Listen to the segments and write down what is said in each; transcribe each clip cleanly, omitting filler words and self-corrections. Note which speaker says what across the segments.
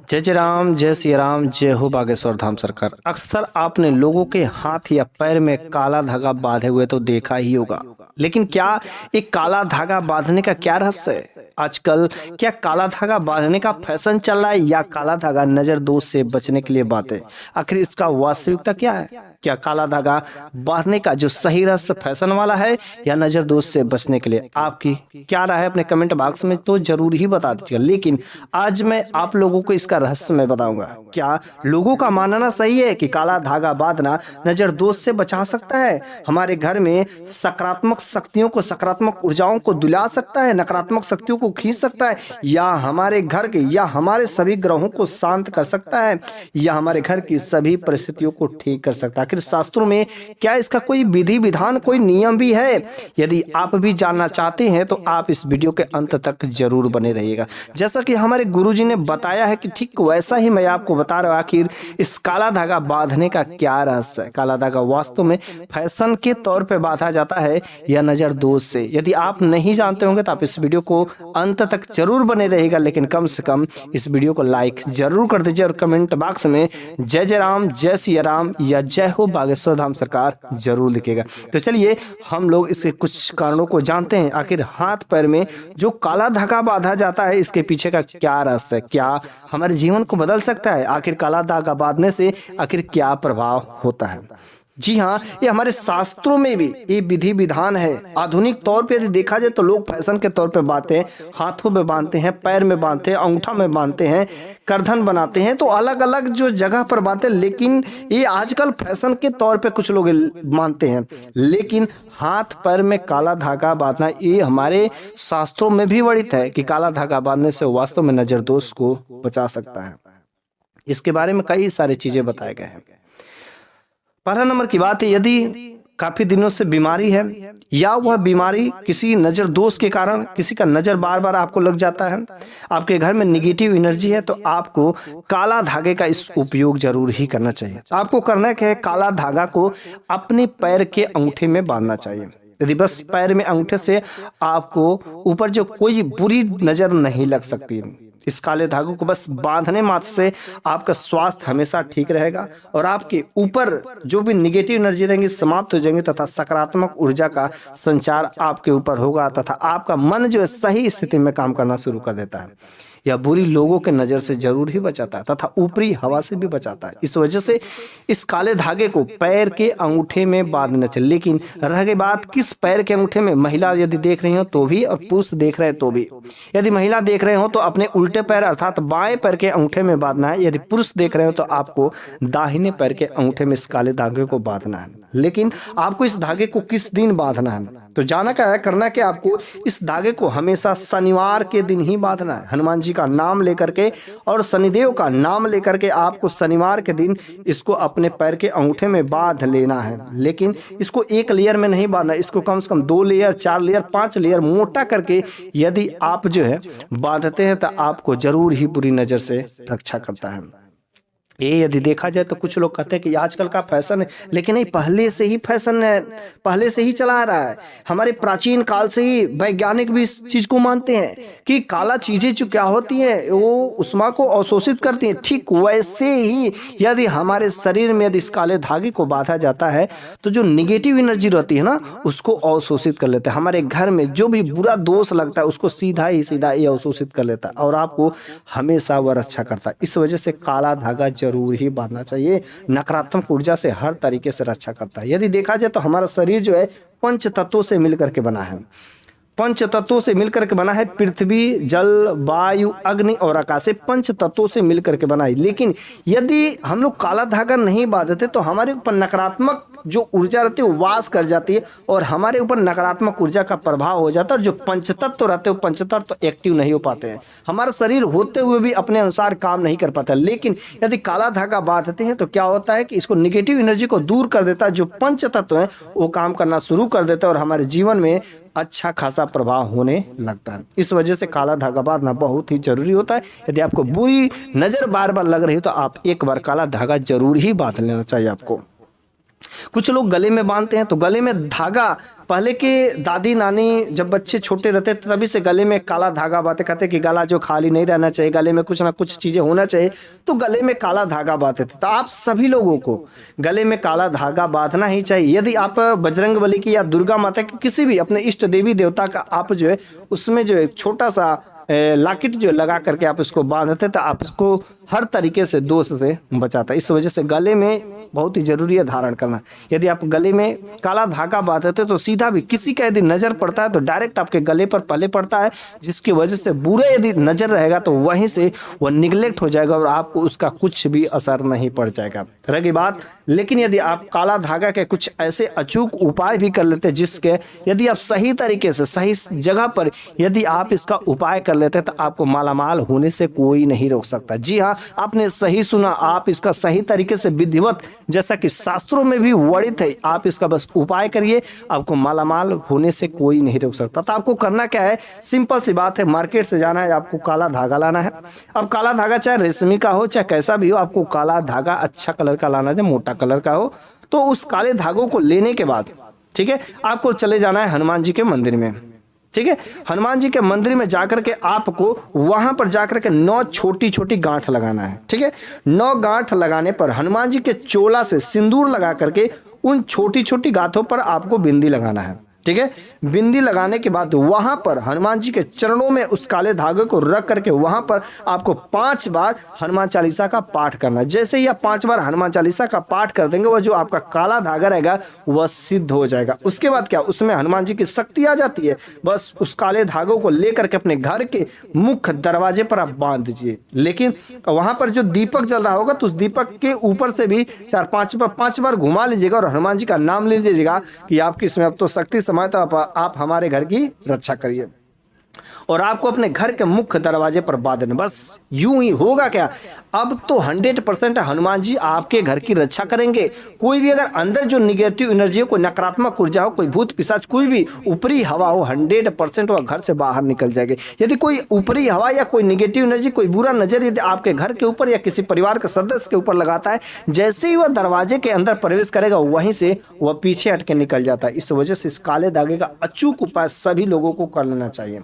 Speaker 1: जय जय राम, जय सिया राम, जय हो बागेश्वर धाम सरकार। अक्सर आपने लोगों के हाथ या पैर में काला धागा बांधे हुए तो देखा ही होगा, लेकिन क्या एक काला धागा बांधने का क्या रहस्य है? आजकल क्या काला धागा बांधने का फैशन चल रहा है या काला धागा नजर दोष से बचने के लिए बांधे? आखिर इसका वास्तविकता क्या है? क्या काला धागा बांधने का जो सही रहस्य फैशन वाला है या नजर दोष से बचने के लिए? आपकी क्या राय है अपने कमेंट बॉक्स में तो जरूर ही बता दीजिएगा। लेकिन आज मैं आप लोगों को इसका रहस्य मैं बताऊंगा। क्या लोगों का मानना सही है कि काला धागा बांधना नजर दोष से बचा सकता है, हमारे घर में सकारात्मक शक्तियों को, सकारात्मक ऊर्जाओं को दिला सकता है, नकारात्मक शक्तियों को खींच सकता है, या हमारे घर के या हमारे सभी ग्रहों को शांत कर सकता है, या हमारे घर की सभी परिस्थितियों को ठीक कर सकता है? आखिर शास्त्रों में क्या इसका कोई विधि विधान, कोई नियम भी है? यदि आप भी जानना चाहते हैं तो आप इस वीडियो के अंत तक जरूर बने रहिएगा। जैसा कि हमारे गुरुजी ने बताया है कि ठीक वैसा ही मैं आपको बता रहा हूं। आखिर इस काला धागा बांधने का क्या रहस्य है? काला धागा वास्तव में फैशन के तौर पे बांधा जाता है या नजर दोष से? यदि आप नहीं जानते होंगे तो आप इस वीडियो को अंत तक जरूर बने रहेगा, लेकिन कम से कम इस वीडियो को लाइक जरूर कर दीजिए और कमेंट बॉक्स में जय जय राम, जय सिया राम या जय हो बागेश्वर धाम सरकार जरूर लिखेगा। तो चलिए हम लोग इसके कुछ कारणों को जानते हैं। आखिर हाथ पैर में जो काला धागा बांधा जाता है, इसके पीछे का क्या रहस्य है? क्या हमारे जीवन को बदल सकता है? आखिर काला धागा बांधने से आखिर क्या प्रभाव होता है? जी हाँ, ये हमारे शास्त्रों में भी ये विधि विधान है। आधुनिक तौर पे यदि देखा जाए तो लोग फैशन के तौर पे बांधते हैं, हाथों में बांधते हैं, पैर में बांधते हैं, अंगूठा में बांधते हैं, करधन बनाते हैं, तो अलग अलग जो जगह पर बांधते हैं। लेकिन ये आजकल फैशन के तौर पे कुछ लोग मानते हैं, लेकिन हाथ पैर में काला धागा बांधना ये हमारे शास्त्रों में भी वर्णित है कि काला धागा बांधने से वास्तव में नजर दोष को बचा सकता है। इसके बारे में कई सारी चीजें बताए गए हैं। पहला नंबर की बात है, यदि काफी दिनों से बीमारी है या वह बीमारी किसी नजर दोष के कारण, किसी का नजर बार बार आपको लग जाता है, आपके घर में निगेटिव एनर्जी है, तो आपको काला धागे का इस उपयोग जरूर ही करना चाहिए। आपको करना क्या है, काला धागा को अपने पैर के अंगूठे में बांधना चाहिए। यदि बस पैर में अंगूठे से आपको ऊपर जो कोई बुरी नजर नहीं लग सकती, इस काले धागों को बस बांधने मात्र से आपका स्वास्थ्य हमेशा ठीक रहेगा और आपके ऊपर जो भी निगेटिव एनर्जी रहेंगी समाप्त हो जाएंगे तथा सकारात्मक ऊर्जा का संचार आपके ऊपर होगा तथा आपका मन जो है सही स्थिति में काम करना शुरू कर देता है। यह बुरी लोगों के नज़र से जरूर ही बचाता है तथा ऊपरी हवा से भी बचाता है। इस वजह से इस काले धागे को पैर के अंगूठे में बांधना चाहिए। लेकिन रह गई बात किस पैर के अंगूठे में, महिला यदि देख रही हो तो भी और पुरुष देख रहे हैं तो भी। यदि महिला देख रहे हो तो अपने उल्टे पैर अर्थात बाएं पैर के अंगूठे में बांधना है। यदि पुरुष देख रहे हो तो आपको दाहिने पैर के अंगूठे में इस काले धागे को बांधना है। लेकिन आपको इस धागे को किस दिन बांधना है? तो जाना क्या है, करना क्या, आपको इस धागे को हमेशा शनिवार के दिन ही बांधना है। हनुमान जी का नाम लेकर के और शनिदेव का नाम लेकर के आपको शनिवार के दिन इसको अपने पैर के अंगूठे में बांध लेना है। लेकिन इसको एक लेयर में नहीं बांधना, इसको कम से कम 2 लेयर, 4 लेयर, 5 लेयर मोटा करके यदि आप जो है बांधते हैं तो आपको जरूर ही बुरी नजर से रक्षा करता है। ये यदि देखा जाए तो कुछ लोग कहते हैं कि आजकल का फैशन है, लेकिन नहीं, पहले से ही फैशन है, पहले से ही चला आ रहा है। हमारे प्राचीन काल से ही वैज्ञानिक भी इस चीज को मानते हैं कि काला चीजें जो क्या होती हैं वो उष्मा को अवशोषित करती हैं। ठीक वैसे ही यदि हमारे शरीर में यदि इस काले धागे को बांधा जाता है तो जो निगेटिव एनर्जी रहती है ना उसको अवशोषित कर लेता है। हमारे घर में जो भी बुरा दोष लगता है उसको सीधा ही ये अवशोषित कर लेता है और आपको हमेशा वह रक्षा करता है। इस वजह से काला धागा जरूर ही बांधना चाहिए। नकारात्मक ऊर्जा से हर तरीके से रक्षा करता है। यदि देखा जाए तो हमारा शरीर जो है 5 तत्वों से मिलकर के बना है। 5 तत्वों से मिलकर के बना है। पृथ्वी, जल, वायु, अग्नि और आकाश से 5 तत्वों से मिलकर के बना है। लेकिन यदि हम लोग काला धागा नहीं बांधते तो हमारे ऊपर नकारात्मक जो ऊर्जा रहती है वो वास कर जाती है और हमारे ऊपर नकारात्मक ऊर्जा का प्रभाव हो जाता है। और जो पंचतत्व रहते हैं वो पंचतत्व एक्टिव नहीं हो पाते हैं। हमारा शरीर होते हुए भी अपने अनुसार काम नहीं कर पाता। लेकिन यदि काला धागा बांधते हैं तो क्या होता है कि इसको निगेटिव एनर्जी को दूर कर देता है। जो पंचतत्व है वो काम करना शुरू कर देता है और हमारे जीवन में अच्छा खासा प्रभाव होने लगता है। इस वजह से काला धागा बांधना बहुत ही जरूरी होता है। यदि आपको बुरी नजर बार बार लग रही हो तो आप एक बार काला धागा जरूर ही बांध लेना चाहिए आपको। कुछ लोग गले में बांधते हैं तो गले में धागा, पहले के दादी नानी जब बच्चे छोटे रहते थे तभी से गले में काला धागा बांधते, कहते कि गला जो खाली नहीं रहना चाहिए, गले में कुछ ना कुछ चीजें होना चाहिए, तो गले में काला धागा बांधते थे। तो आप सभी लोगों को गले में काला धागा बांधना ही चाहिए। यदि आप बजरंगबली की या दुर्गा माता की किसी भी अपने इष्ट देवी देवता का आप जो है उसमें जो है छोटा सा लॉकेट जो लगा करके आप इसको बांधते तो आपको हर तरीके से दोष से बचाता है। इस वजह से गले में बहुत ही जरूरी है धारण करना। यदि आप गले में काला धागा बांधते तो सीधा भी किसी का यदि नजर पड़ता है तो डायरेक्ट आपके गले पर पहले पड़ता है, जिसकी वजह से बुरे यदि नजर रहेगा तो वहीं से वह निगलेक्ट हो जाएगा और आपको उसका कुछ भी असर नहीं पड़ जाएगा। रही बात, लेकिन यदि आप काला धागा के कुछ ऐसे अचूक उपाय भी कर लेते हैं जिसके यदि आप सही तरीके से सही जगह पर यदि आप इसका उपाय कर लेते हैं तो आपको मालामाल होने से कोई नहीं रोक सकता। जी हाँ, आपने सही सुना, आप इसका सही तरीके से विधिवत जैसा कि शास्त्रों में भी वर्णित है, आप इसका बस उपाय करिए, आपको मालामाल होने से कोई नहीं रोक सकता। तो आपको करना क्या है, सिंपल सी बात है, मार्केट से जाना है, आपको काला धागा लाना है। अब काला धागा चाहे रेशमी का हो चाहे कैसा भी हो, आपको काला धागा अच्छा कलर का लाना है, मोटा कलर का हो। तो उस काले धागों को लेने के बाद ठीक है, आपको चले जाना है हनुमान जी के मंदिर में। ठीक है, हनुमान जी के मंदिर में जाकर के आपको वहां पर जाकर के 9 छोटी छोटी गांठ लगाना है। ठीक है, 9 गांठ लगाने पर हनुमान जी के चोला से सिंदूर लगा करके उन छोटी छोटी गांठों पर आपको बिंदी लगाना है। ठीक है, बिंदी लगाने के बाद वहां पर हनुमान जी के चरणों में उस काले धागे को रख करके वहां पर आपको 5 बार हनुमान चालीसा का पाठ करना है। जैसे ही आप 5 बार हनुमान चालीसा का पाठ कर देंगे, वह जो आपका काला धागा रहेगा वह सिद्ध हो जाएगा। उसके बाद क्या, उसमें हनुमान जी की शक्ति आ जाती है। बस उस काले धागों को लेकर के अपने घर के मुख्य दरवाजे पर आप बांध दीजिए। लेकिन वहां पर जो दीपक जल रहा होगा तो उस दीपक के ऊपर से भी 4-5 बार घुमा लीजिएगा और हनुमान जी का नाम ले लीजिएगा कि आपकी इसमें अब तो शक्ति तो आप हमारे घर की रक्षा करिए। और आपको अपने घर के मुख्य दरवाजे पर बांध देना। बस यूं ही होगा क्या, अब तो 100% हनुमान जी आपके घर की रक्षा करेंगे। कोई भी अगर अंदर जो निगेटिव एनर्जी हो, कोई नकारात्मक ऊर्जा हो, कोई भूत पिशाच, कोई भी ऊपरी हवा हो, 100% वह घर से बाहर निकल जाएगी। यदि कोई ऊपरी हवा या कोई निगेटिव एनर्जी, कोई बुरा नजर यदि आपके घर के ऊपर या किसी परिवार के सदस्य के ऊपर लगाता है, जैसे ही वह दरवाजे के अंदर प्रवेश करेगा वहीं से वह पीछे हट के निकल जाता है। इस वजह से इस काले धागे का अचूक उपाय सभी लोगों को कर लेना चाहिए।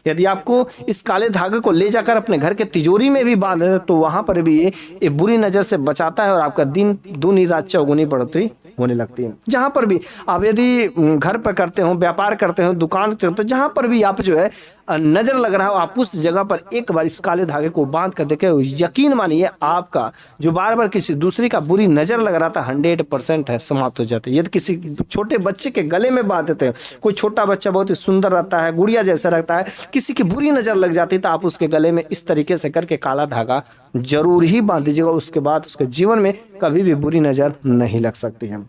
Speaker 1: यदि आपको इस काले धागे को ले जाकर अपने घर के तिजोरी में भी बांध दें तो वहां पर भी ये बुरी नजर से बचाता है और आपका दिन दूनी रात चौगुनी बढ़ोतरी होने लगती है। जहां पर भी आप यदि घर पर करते हो, व्यापार करते हो, दुकान करते हो, जहां पर भी आप जो है नजर लग रहा हो, आप उस जगह पर एक बार इस काले धागे को बांध कर देखे, यकीन मानिए आपका जो बार बार किसी दूसरी का बुरी नजर लग रहा था 100% है समाप्त हो जाती है। यदि किसी छोटे बच्चे के गले में बांध देते हैं, कोई छोटा बच्चा बहुत ही सुंदर रहता है, गुड़िया जैसा रहता है, किसी की बुरी नजर लग जाती है तो आप उसके गले में इस तरीके से करके काला धागा जरूर ही बांध दीजिएगा। उसके बाद उसके जीवन में कभी भी बुरी नजर नहीं लग सकती है।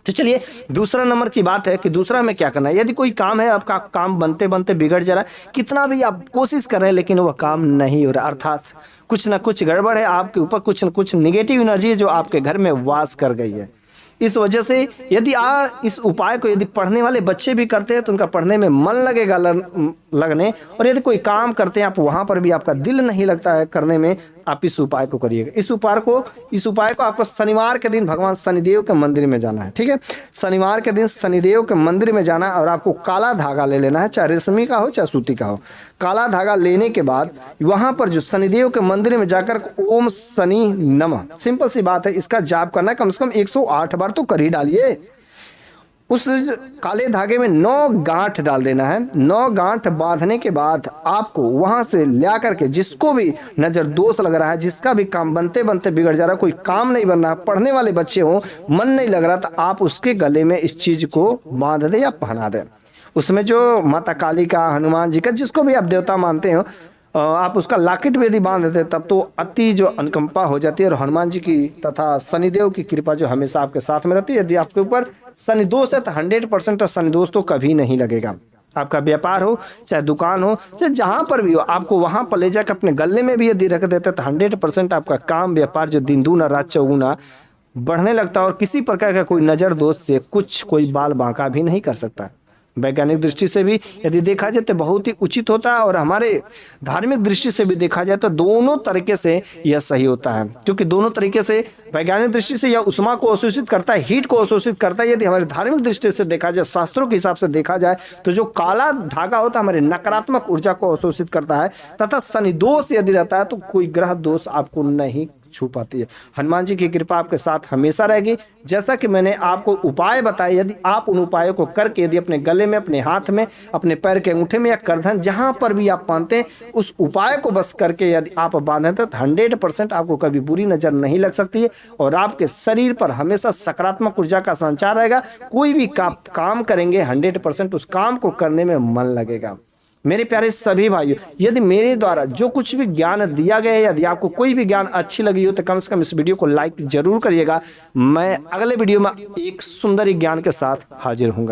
Speaker 1: तो चलिए दूसरा नंबर की बात है कि दूसरा में क्या करना है। यदि कोई काम है, आपका काम बनते बनते बिगड़ जा रहा है, कितना भी आप कोशिश कर रहे हैं लेकिन वह काम नहीं हो रहा, अर्थात कुछ ना कुछ गड़बड़ है, आपके ऊपर कुछ न कुछ निगेटिव एनर्जी है जो आपके घर में वास कर गई है। इस वजह से यदि इस उपाय को यदि पढ़ने वाले बच्चे भी करते हैं तो उनका पढ़ने में मन लगेगा लगने, और यदि कोई काम करते हैं आप वहां पर भी आपका दिल नहीं लगता है करने में, आप इस उपाय को करिएगा। इस उपाय को आपको शनिवार के दिन भगवान शनिदेव के मंदिर में जाना है। ठीक है, शनिवार के दिन शनिदेव के मंदिर में जाना है और आपको काला धागा ले लेना है, चाहे रेशमी का हो चाहे सूती का हो। काला धागा लेने के बाद वहां पर जो शनिदेव के मंदिर में जाकर ओम शनि नमः, सिंपल सी बात है, इसका जाप करना है, कम से कम 108 बार तो कर ही डालिए। उस काले धागे में 9 गांठ डाल देना है। 9 गांठ बांधने के बाद आपको वहां से ला करके जिसको भी नजर दोष लग रहा है, जिसका भी काम बनते बनते बिगड़ जा रहा है, कोई काम नहीं बन रहा, पढ़ने वाले बच्चे हो, मन नहीं लग रहा, तो आप उसके गले में इस चीज को बांध दे या पहना दे। उसमें जो माता काली का, हनुमान जी का, जिसको भी आप देवता मानते हो, आप उसका लॉकेट भी यदि बांध देते तब तो अति जो अनुकंपा हो जाती है और हनुमान जी की तथा शनिदेव की कृपा जो हमेशा आपके साथ में रहती है। यदि आपके ऊपर शनि दोष है तो 100% शनि दोष तो कभी नहीं लगेगा। आपका व्यापार हो चाहे दुकान हो चाहे जहां पर भी हो, आपको वहां पर ले जाकर अपने गले में भी यदि रख देते तो 100% आपका काम व्यापार जो दिन दूना रात चौगुना बढ़ने लगता है और किसी प्रकार का कोई नजर दोष से कोई बाल बांका भी नहीं कर सकता। वैज्ञानिक दृष्टि से भी यदि देखा जाए तो बहुत ही उचित होता है, और हमारे धार्मिक दृष्टि से भी देखा जाए तो दोनों तरीके से यह सही होता है, क्योंकि दोनों तरीके से वैज्ञानिक दृष्टि से यह उष्मा को अवशोषित करता है, हीट को अवशोषित करता है। यदि हमारे धार्मिक दृष्टि से देखा जाए, शास्त्रों के हिसाब से देखा जाए, तो जो काला धागा होता है हमारे नकारात्मक ऊर्जा को अवशोषित करता है, तथा शनि दोष यदि रहता है तो कोई ग्रह दोष आपको नहीं छू पाती है। हनुमान जी की कृपा आपके साथ हमेशा रहेगी। जैसा कि मैंने आपको उपाय बताए, यदि आप उन उपायों को करके यदि अपने गले में, अपने हाथ में, अपने पैर के अंगूठे में या करधन जहां पर भी आप बांधते हैं, उस उपाय को बस करके यदि आप बांधे तो 100% आपको कभी बुरी नजर नहीं लग सकती है, और आपके शरीर पर हमेशा सकारात्मक ऊर्जा का संचार रहेगा। कोई भी काम करेंगे 100% उस काम को करने में मन लगेगा। मेरे प्यारे सभी भाइयों, यदि मेरे द्वारा जो कुछ भी ज्ञान दिया गया है, यदि आपको कोई भी ज्ञान अच्छी लगी हो तो कम से कम इस वीडियो को लाइक जरूर करिएगा। मैं अगले वीडियो में एक सुंदर ज्ञान के साथ हाजिर हूँ।